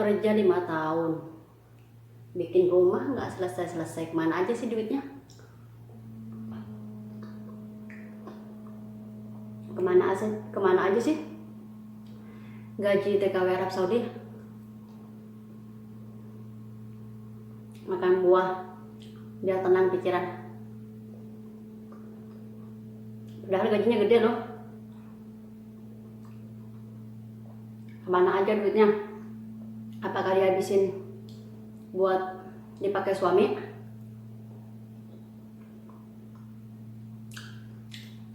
Kerja 5 tahun, bikin rumah nggak selesai-selesai. Kemana aja sih duitnya? Kemana aja sih gaji TKW Arab Saudi? Makan buah biar tenang pikiran. Padahal gajinya gede loh. Kemana aja duitnya? Apakah dihabisin buat dipakai suami?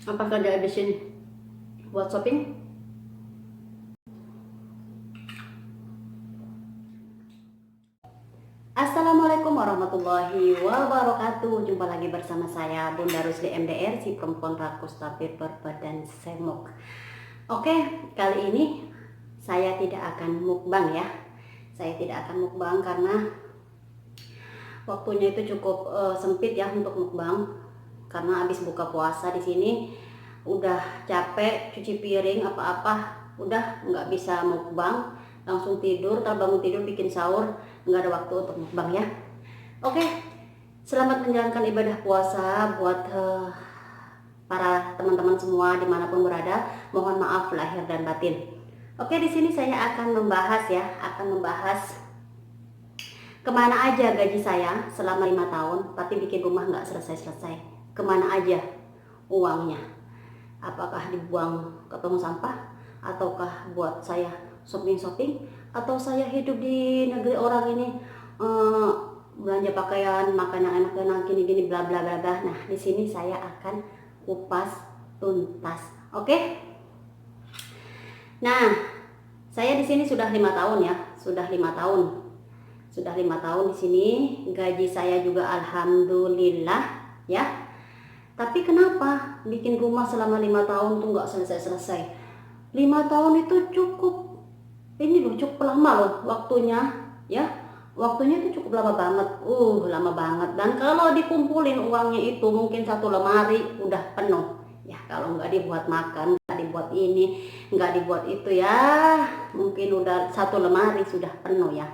Apakah dihabisin buat shopping? Assalamualaikum warahmatullahi wabarakatuh. Jumpa lagi bersama saya Bunda Rusli MDR, si perempuan rakus tapi berbadan semok. Oke, kali ini saya tidak akan mukbang ya. Saya tidak akan mukbang karena waktunya itu cukup sempit ya untuk mukbang. Karena habis buka puasa di sini udah capek cuci piring apa-apa, udah nggak bisa mukbang, langsung tidur, bangun tidur bikin sahur, nggak ada waktu untuk mukbang ya. Oke, selamat menjalankan ibadah puasa buat para teman-teman semua dimanapun berada. Mohon maaf lahir dan batin. Oke, di sini saya akan membahas kemana aja gaji saya selama 5 tahun, tapi bikin rumah nggak selesai-selesai. Kemana aja uangnya? Apakah dibuang ke tong sampah, ataukah buat saya shopping, atau saya hidup di negeri orang ini belanja pakaian, makan yang enak-enak gini-gini bla bla bla bla. Nah, di sini saya akan kupas tuntas. Oke? Nah, saya di sini sudah 5 tahun ya, sudah 5 tahun di sini. Gaji saya juga alhamdulillah ya. Tapi kenapa bikin rumah selama 5 tahun tuh nggak selesai-selesai? 5 tahun itu cukup lama loh waktunya ya. Waktunya itu cukup lama banget, lama banget. Dan kalau dikumpulin uangnya itu mungkin 1 lemari udah penuh. Ya kalau nggak dibuat makan, nggak dibuat ini, nggak dibuat itu ya, mungkin udah 1 lemari sudah penuh ya.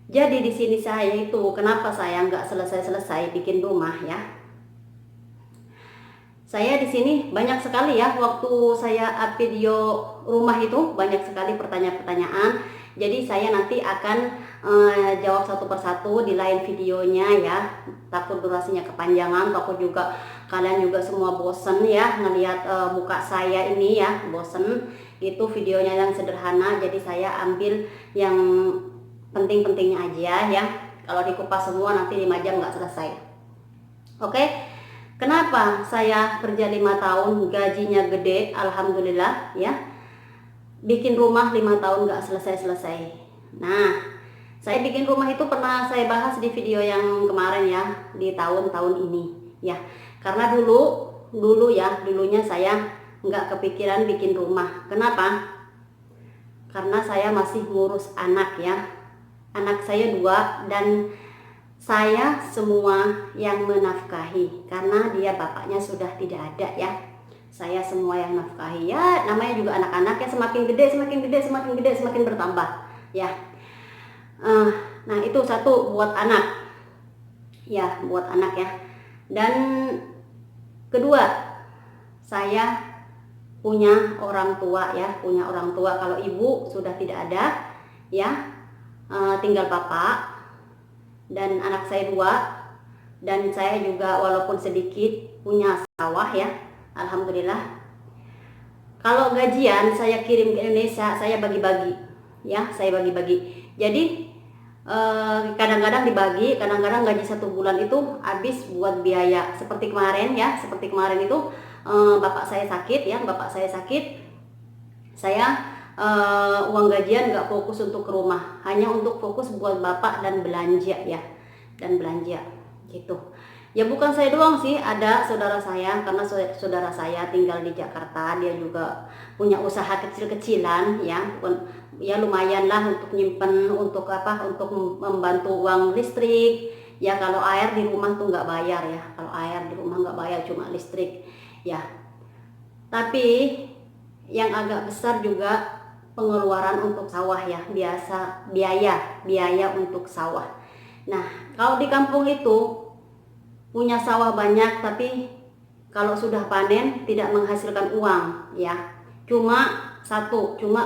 Jadi di sini saya itu kenapa saya nggak selesai-selesai bikin rumah ya. Saya di sini banyak sekali ya, waktu saya up video rumah itu banyak sekali pertanyaan-pertanyaan. Jadi saya nanti akan jawab satu persatu di lain videonya ya. Takut durasinya kepanjangan, takut juga kalian juga semua bosen ya ngelihat muka saya ini ya, bosen. Itu videonya yang sederhana, jadi saya ambil yang penting-pentingnya aja ya. Kalau dikupas semua nanti 5 jam nggak selesai. Oke? Kenapa saya kerja 5 tahun gajinya gede, alhamdulillah ya. Bikin rumah 5 tahun nggak selesai-selesai. Nah, saya bikin rumah itu pernah saya bahas di video yang kemarin ya, di tahun-tahun ini ya. Karena dulunya saya nggak kepikiran bikin rumah. Kenapa? Karena saya masih ngurus anak ya. Anak saya 2 dan saya semua yang menafkahi karena dia bapaknya sudah tidak ada ya. Saya semua yang nafkahi ya, namanya juga anak-anak ya, semakin gede semakin bertambah ya. Nah itu satu buat anak ya, buat anak ya. Dan kedua, saya punya orang tua ya, kalau ibu sudah tidak ada ya, tinggal bapak dan anak saya 2. Dan saya juga walaupun sedikit punya sawah ya, alhamdulillah. Kalau gajian saya kirim ke Indonesia, saya bagi-bagi ya, jadi kadang-kadang dibagi, kadang-kadang gaji 1 bulan itu habis buat biaya. Seperti kemarin itu bapak saya sakit, saya uang gajian nggak fokus untuk ke rumah, hanya untuk fokus buat bapak dan belanja gitu ya. Bukan saya doang sih, ada saudara saya, karena saudara saya tinggal di Jakarta, dia juga punya usaha kecil-kecilan ya lumayan lah untuk nyimpen, untuk membantu uang listrik ya. Kalau air di rumah tuh nggak bayar ya, cuma listrik ya. Tapi yang agak besar juga pengeluaran untuk sawah ya, biaya untuk sawah. Nah, kalau di kampung itu punya sawah banyak, tapi kalau sudah panen tidak menghasilkan uang ya. Cuma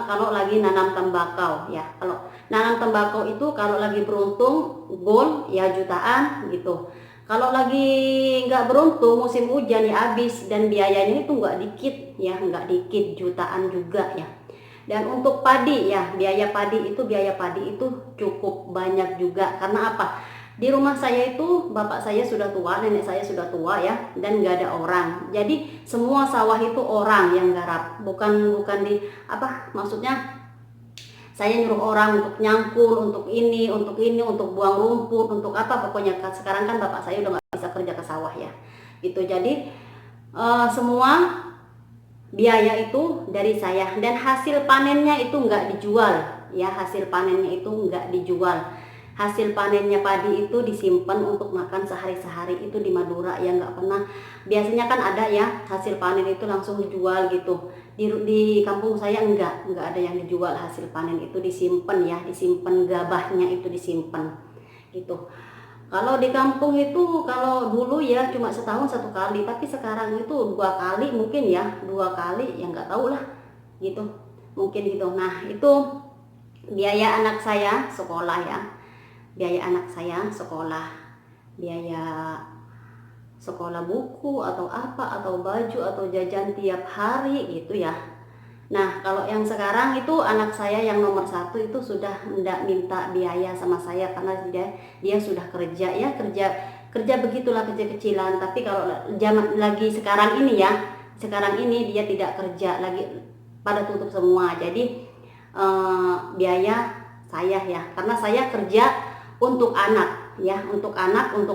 kalau lagi nanam tembakau ya. Kalau nanam tembakau itu kalau lagi beruntung goal ya jutaan gitu. Kalau lagi nggak beruntung musim hujan ya habis, dan biayanya itu nggak dikit ya, nggak dikit, jutaan juga ya. Dan untuk padi ya, biaya padi itu cukup banyak juga. Karena apa? Di rumah saya itu bapak saya sudah tua, nenek saya sudah tua ya, dan nggak ada orang. Jadi semua sawah itu orang yang garap, bukan di apa maksudnya saya nyuruh orang untuk nyangkul, untuk ini, untuk buang rumput, untuk apa pokoknya. Sekarang kan bapak saya udah nggak bisa kerja ke sawah ya, gitu. Jadi semua biaya itu dari saya, dan hasil panennya itu nggak dijual ya, hasil panennya itu nggak dijual. Hasil panennya padi itu disimpan untuk makan sehari-hari itu di Madura ya, nggak pernah. Biasanya kan ada ya hasil panen itu langsung dijual gitu. Di kampung saya nggak ada yang dijual hasil panen itu, disimpan ya, disimpan gabahnya itu disimpan gitu. Kalau di kampung itu kalau dulu ya cuma setahun satu kali, tapi sekarang itu 2 kali mungkin ya, 2 kali ya, nggak tahu lah gitu, mungkin gitu. Nah itu biaya anak saya sekolah ya, biaya anak saya sekolah, biaya sekolah buku atau apa, atau baju atau jajan tiap hari gitu ya. Nah kalau yang sekarang itu anak saya yang nomor 1 itu sudah tidak minta biaya sama saya, karena dia sudah kerja ya, kerja begitulah, kerja kecilan. Tapi kalau zaman lagi sekarang ini ya, sekarang ini dia tidak kerja lagi, pada tutup semua. Jadi biaya saya ya, karena saya kerja untuk anak ya, untuk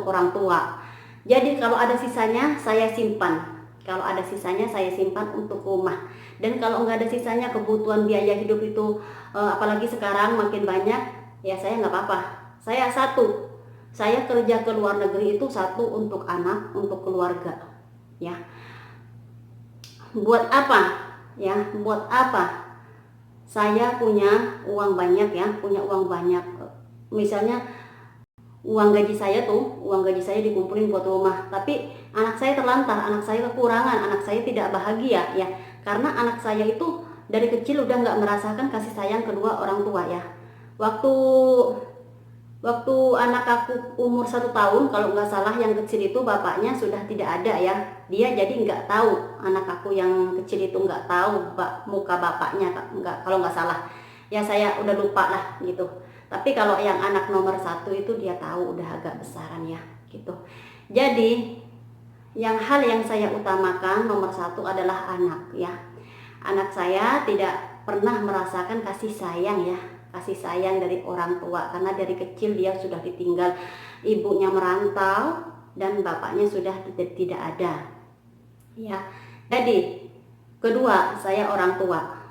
orang tua. Jadi kalau ada sisanya saya simpan, untuk rumah. Dan kalau nggak ada sisanya, kebutuhan biaya hidup itu apalagi sekarang makin banyak ya, saya nggak apa-apa. Saya kerja ke luar negeri itu untuk anak, untuk keluarga ya. Buat apa ya, saya punya uang banyak ya, misalnya uang gaji saya dikumpulin buat rumah, tapi anak saya terlantar, anak saya kekurangan, anak saya tidak bahagia ya, karena anak saya itu dari kecil udah nggak merasakan kasih sayang kedua orang tua ya. Waktu anak aku umur 1 tahun kalau nggak salah, yang kecil itu bapaknya sudah tidak ada ya, dia jadi nggak tahu, anak aku yang kecil itu nggak tahu muka bapaknya, nggak, kalau nggak salah ya, saya udah lupa lah gitu. Tapi kalau yang anak nomor 1 itu dia tahu, udah agak besaran ya gitu. Jadi hal yang saya utamakan nomor 1 adalah anak ya. Anak saya tidak pernah merasakan kasih sayang dari orang tua, karena dari kecil dia sudah ditinggal, ibunya merantau dan bapaknya sudah tidak ada ya. Jadi kedua, saya orang tua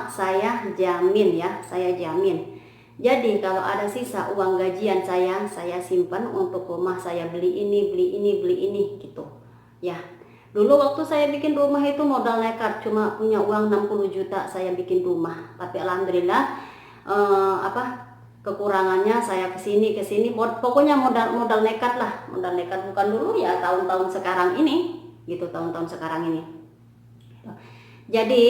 saya jamin. Jadi kalau ada sisa uang gajian saya simpan untuk rumah, saya beli ini gitu ya. Dulu waktu saya bikin rumah itu modal nekat, cuma punya uang 60 juta saya bikin rumah. Tapi alhamdulillah kekurangannya saya kesini pokoknya modal nekat lah, bukan dulu ya, tahun-tahun sekarang ini gitu, Jadi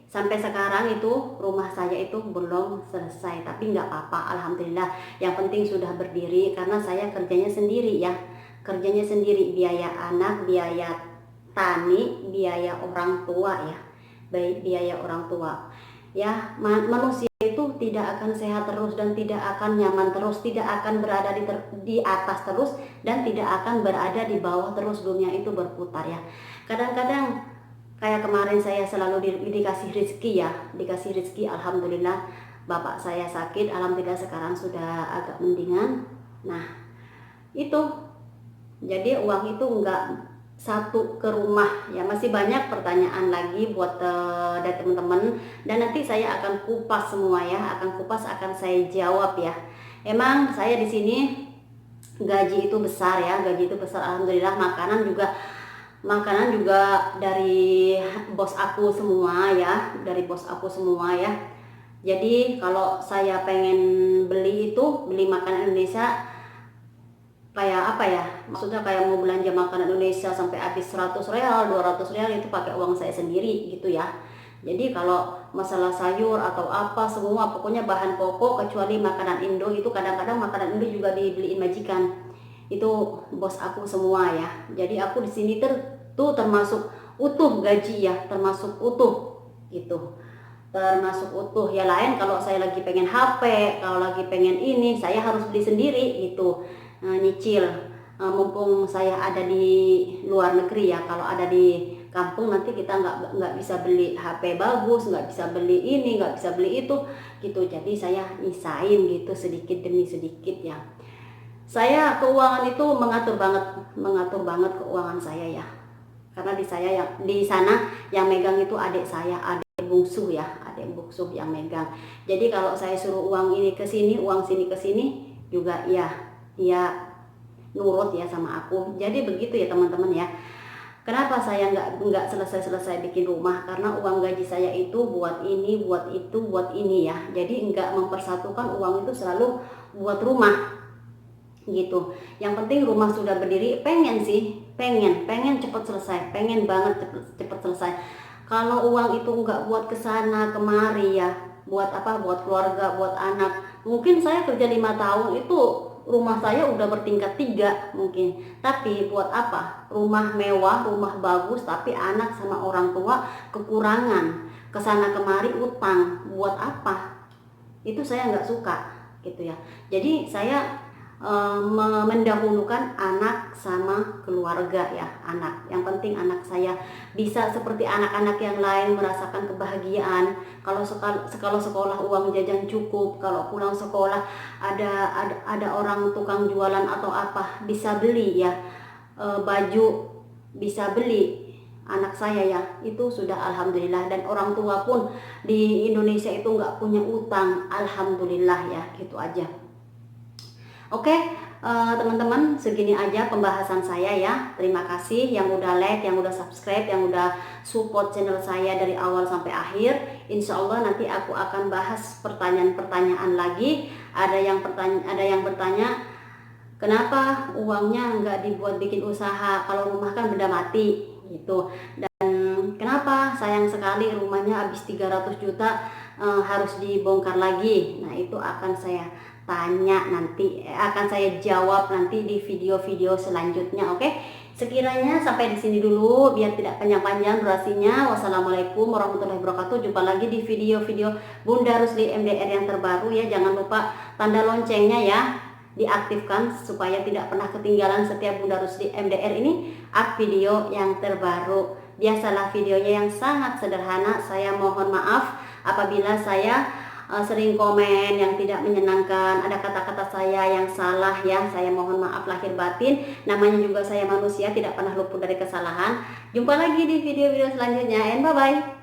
sampai sekarang itu rumah saya itu belum selesai, tapi nggak apa-apa, alhamdulillah. Yang penting sudah berdiri, karena saya kerjanya sendiri ya, biaya anak, biaya tani, biaya orang tua ya, biaya orang tua ya. Manusia itu tidak akan sehat terus, dan tidak akan nyaman terus, tidak akan berada di atas terus, dan tidak akan berada di bawah terus. Dunia itu berputar ya. Kadang-kadang kayak kemarin saya selalu dikasih rezeki, alhamdulillah. Bapak saya sakit, alhamdulillah sekarang sudah agak mendingan. Nah itu, jadi uang itu enggak satu ke rumah ya. Masih banyak pertanyaan lagi buat dari teman-teman, dan nanti saya akan kupas semua ya, akan saya jawab ya. Emang saya di sini gaji itu besar ya, alhamdulillah. Makanan juga Makanan juga dari bos aku semua ya, dari bos aku semua ya. Jadi kalau saya pengen beli makanan Indonesia, kayak apa ya, maksudnya kayak mau belanja makanan Indonesia sampai habis 100 real 200 real, itu pakai uang saya sendiri gitu ya. Jadi kalau masalah sayur atau apa semua, pokoknya bahan pokok kecuali makanan Indo, itu kadang-kadang makanan Indo juga dibeliin majikan, itu bos aku semua ya. Jadi aku di sini tuh termasuk utuh gaji ya, termasuk utuh gitu, termasuk utuh ya. Lain kalau saya lagi pengen HP, kalau lagi pengen ini, saya harus beli sendiri gitu, nyicil. Mumpung saya ada di luar negeri ya, kalau ada di kampung nanti kita nggak bisa beli HP bagus, nggak bisa beli ini, nggak bisa beli itu gitu. Jadi saya nyisain gitu sedikit demi sedikit ya. Saya keuangan itu mengatur banget keuangan saya ya, karena di sana yang megang itu adik saya, adik bungsu ya, adik bungsu yang megang. Jadi kalau saya suruh uang ini ke sini, uang sini ke sini juga ya nurut ya sama aku. Jadi begitu ya teman-teman ya. Kenapa saya nggak selesai bikin rumah? Karena uang gaji saya itu buat ini, buat itu, buat ini ya. Jadi nggak mempersatukan uang itu selalu buat rumah gitu. Yang penting rumah sudah berdiri, pengen cepet selesai, pengen banget cepet selesai. Kalau uang itu nggak buat kesana kemari ya, buat apa, buat keluarga, buat anak, mungkin saya kerja 5 tahun itu rumah saya udah bertingkat 3 mungkin. Tapi buat apa, rumah mewah, rumah bagus, tapi anak sama orang tua kekurangan, kesana kemari utang, buat apa? Itu saya nggak suka gitu ya. Jadi saya mendahulukan anak sama keluarga ya. Anak, yang penting anak saya bisa seperti anak-anak yang lain, merasakan kebahagiaan. Kalau sekolah uang jajan cukup, kalau pulang sekolah ada orang tukang jualan atau apa, bisa beli ya, baju bisa beli anak saya ya, itu sudah alhamdulillah. Dan orang tua pun di Indonesia itu nggak punya utang, alhamdulillah ya, gitu aja. Oke, teman-teman, segini aja pembahasan saya ya. Terima kasih yang udah like, yang udah subscribe, yang udah support channel saya dari awal sampai akhir. Insya Allah nanti aku akan bahas pertanyaan-pertanyaan lagi. Ada yang bertanya, kenapa uangnya nggak dibuat bikin usaha? Kalau rumah kan benda mati gitu. Dan kenapa sayang sekali rumahnya habis 300 juta harus dibongkar lagi? Nah, itu akan saya tanya nanti, akan saya jawab nanti di video-video selanjutnya. Oke, sekiranya sampai di sini dulu biar tidak panjang-panjang durasinya. Wassalamualaikum warahmatullahi wabarakatuh. Jumpa lagi di video-video Bunda Rusli MDR yang terbaru ya. Jangan lupa tanda loncengnya ya, diaktifkan supaya tidak pernah ketinggalan setiap Bunda Rusli MDR ini up video yang terbaru. Biasalah videonya yang sangat sederhana. Saya mohon maaf apabila saya sering komen yang tidak menyenangkan, ada kata-kata saya yang salah ya, saya mohon maaf lahir batin. Namanya juga saya manusia, tidak pernah luput dari kesalahan. Jumpa lagi di video-video selanjutnya, and bye-bye.